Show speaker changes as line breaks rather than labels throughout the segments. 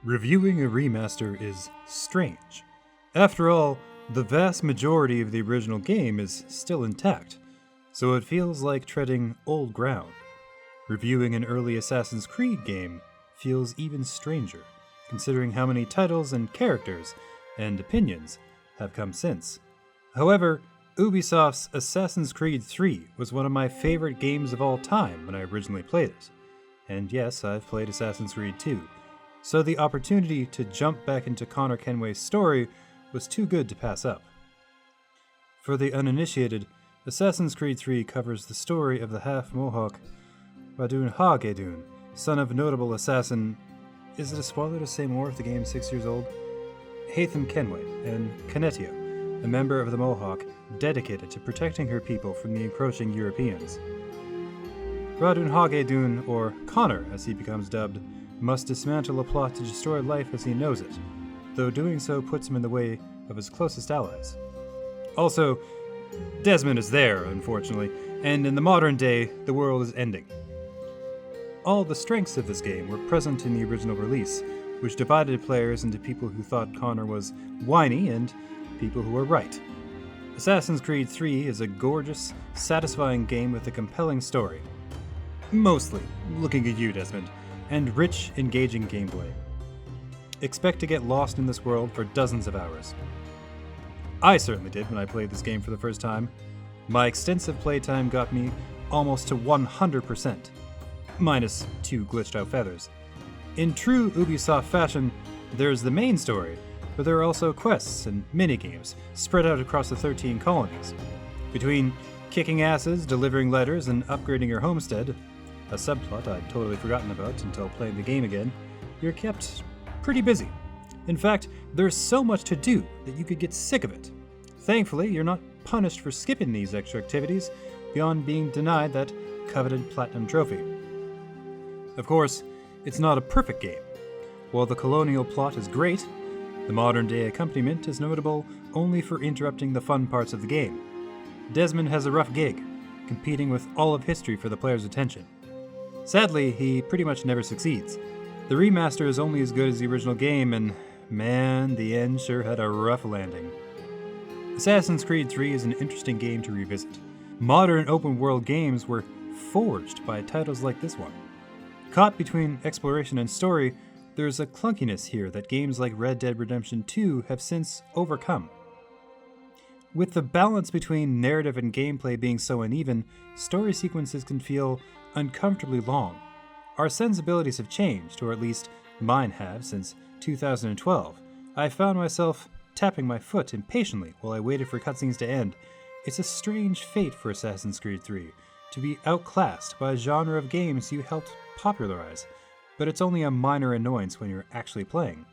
Reviewing a remaster is strange. After all, the vast majority of the original game is still intact, so it feels like treading old ground. Reviewing an early Assassin's Creed game feels even stranger, considering how many titles and characters and opinions have come since. However, Ubisoft's Assassin's Creed 3 was one of my favorite games of all time when I originally played it. And yes, I've played Assassin's Creed 2, so the opportunity to jump back into Connor Kenway's story was too good to pass up. For the uninitiated, Assassin's Creed 3 covers the story of the half-Mohawk Untitled, son of notable assassin. Is it a spoiler to say more if the game is 6 years old? Haytham Kenway, and Canetio, a member of the Mohawk dedicated to protecting her people from the encroaching Europeans. Untitled, or Connor as he becomes dubbed, must dismantle a plot to destroy life as he knows it, though doing so puts him in the way of his closest allies. Also, Desmond is there, unfortunately, and in the modern day, the world is ending. All the strengths of this game were present in the original release, which divided players into people who thought Connor was whiny and people who were right. Assassin's Creed 3 is a gorgeous, satisfying game with a compelling story. Mostly looking at you, Desmond, and rich, engaging gameplay. Expect to get lost in this world for dozens of hours. I certainly did when I played this game for the first time. My extensive playtime got me almost to 100%, minus 2 glitched out feathers. In true Ubisoft fashion, there's the main story, but there are also quests and minigames spread out across the 13 colonies. Between kicking asses, delivering letters, and upgrading your homestead, a subplot I'd totally forgotten about until playing the game again, you're kept pretty busy. In fact, there's so much to do that you could get sick of it. Thankfully, you're not punished for skipping these extra activities beyond being denied that coveted platinum trophy. Of course, it's not a perfect game. While the colonial plot is great, the modern-day accompaniment is notable only for interrupting the fun parts of the game. Desmond has a rough gig, competing with all of history for the player's attention. Sadly, he pretty much never succeeds. The remaster is only as good as the original game, and man, the end sure had a rough landing. Assassin's Creed 3 is an interesting game to revisit. Modern open-world games were forged by titles like this one. Caught between exploration and story, there's a clunkiness here that games like Red Dead Redemption 2 have since overcome. With the balance between narrative and gameplay being so uneven, story sequences can feel uncomfortably long. Our sensibilities have changed, or at least mine have, since 2012. I found myself tapping my foot impatiently while I waited for cutscenes to end. It's a strange fate for Assassin's Creed 3, to be outclassed by a genre of games you helped popularize, but it's only a minor annoyance when you're actually playing.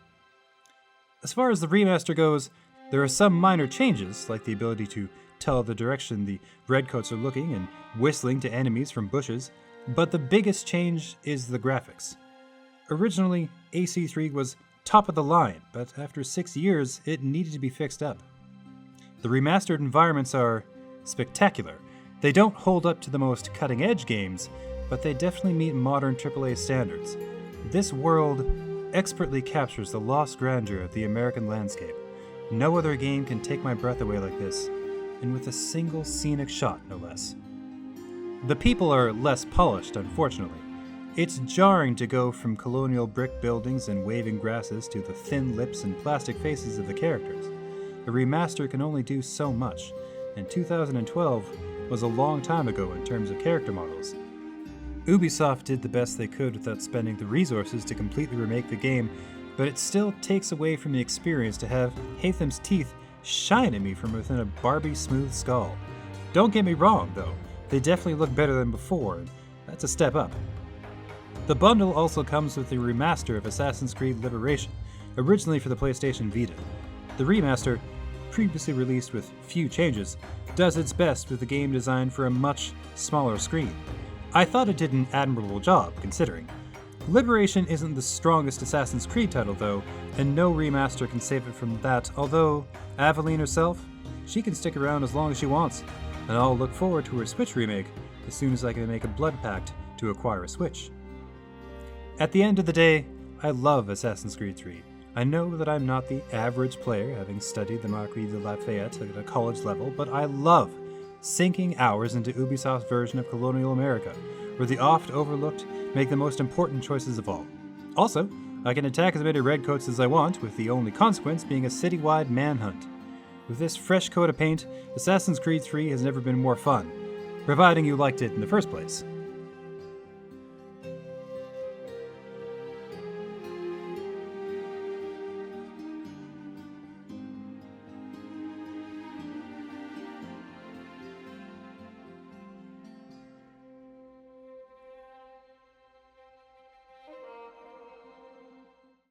As far as the remaster goes, there are some minor changes, like the ability to tell the direction the redcoats are looking and whistling to enemies from bushes, but the biggest change is the graphics. Originally, AC3 was top of the line, but after 6 years, it needed to be fixed up. The remastered environments are spectacular. They don't hold up to the most cutting-edge games, but they definitely meet modern AAA standards. This world expertly captures the lost grandeur of the American landscape. No other game can take my breath away like this, and with a single scenic shot, no less. The people are less polished, unfortunately. It's jarring to go from colonial brick buildings and waving grasses to the thin lips and plastic faces of the characters. A remaster can only do so much, and 2012 was a long time ago in terms of character models. Ubisoft did the best they could without spending the resources to completely remake the game, but it still takes away from the experience to have Haytham's teeth shine at me from within a Barbie smooth skull. Don't get me wrong, though. They definitely look better than before, and that's a step up. The bundle also comes with the remaster of Assassin's Creed Liberation, originally for the PlayStation Vita. The remaster, previously released with few changes, does its best with the game designed for a much smaller screen. I thought it did an admirable job, considering. Liberation isn't the strongest Assassin's Creed title, though, and no remaster can save it from that, although Aveline herself, she can stick around as long as she wants, and I'll look forward to her Switch remake as soon as I can make a blood pact to acquire a Switch. At the end of the day, I love Assassin's Creed 3. I know that I'm not the average player, having studied the Marquis de Lafayette at a college level, but I love sinking hours into Ubisoft's version of colonial America, where the oft-overlooked make the most important choices of all. Also, I can attack as many redcoats as I want, with the only consequence being a citywide manhunt. With this fresh coat of paint, Assassin's Creed 3 has never been more fun, providing you liked it in the first place.